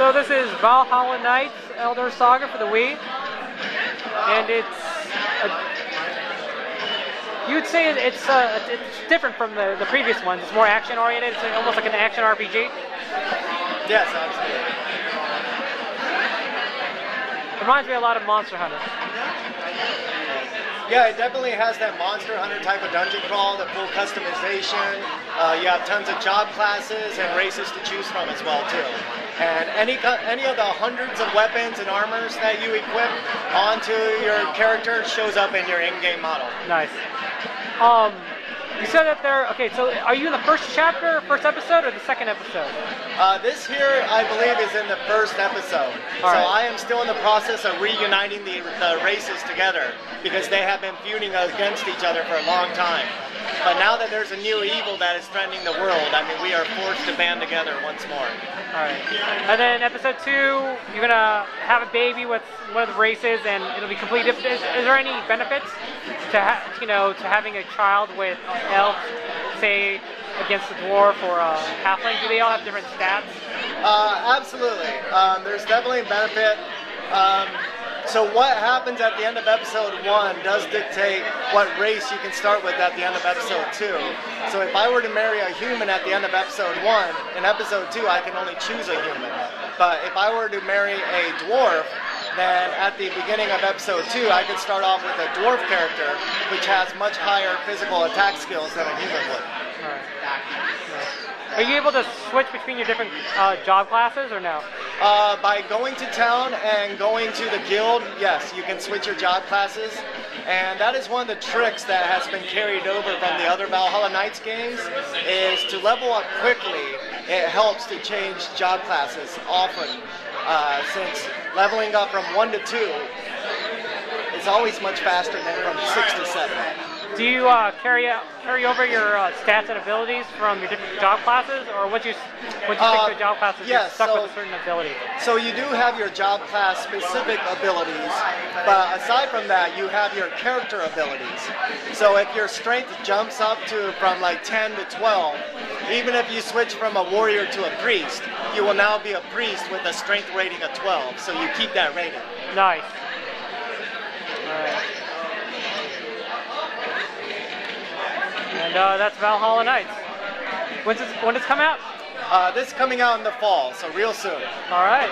So this is Valhalla Knights, Eldar Saga for the Wii, and you'd say it's different from the previous ones. It's more action oriented. It's almost like an action RPG. Yes, absolutely. Reminds me a lot of Monster Hunter. Yeah, it definitely has that Monster Hunter type of dungeon crawl, the full customization. You have tons of job classes and races to choose from as well too. And any of the hundreds of weapons and armors that you equip onto your character shows up in your in-game model. Nice. You said that okay, so are you in the first chapter, first episode, or the second episode? This here, I believe, is in the first episode. So I am still in the process of reuniting the races together because they have been feuding against each other for a long time. But now that there's a new evil that is threatening the world, I mean, we are forced to band together once more. Alright. And then episode 2, you're going to have a baby with one of the races, and it'll be completely different. Is there any benefits to having a child with elf, say, against a dwarf or a halfling? Do they all have different stats? Absolutely. There's definitely a benefit. So what happens at the end of episode 1 does dictate what race you can start with at the end of episode 2. So if I were to marry a human at the end of episode 1, in episode 2 I can only choose a human. But if I were to marry a dwarf, then at the beginning of episode 2 I could start off with a dwarf character which has much higher physical attack skills than a human would. Are you able to switch between your different job classes or no? By going to town and going to the guild, yes, you can switch your job classes. And that is one of the tricks that has been carried over from the other Valhalla Knights games, is to level up quickly. It helps to change job classes often, since leveling up from 1 to 2 is always much faster than from 6 to 7. Do you carry over your stats and abilities from your different job classes, or once you stick to job classes, you're stuck with a certain ability? So you do have your job class specific abilities, but aside from that, you have your character abilities. So if your strength jumps up from like 10 to 12, even if you switch from a warrior to a priest, you will now be a priest with a strength rating of 12. So you keep that rating. Nice. All right. And that's Valhalla Knights. When does it come out? This is coming out in the fall, so real soon. All right.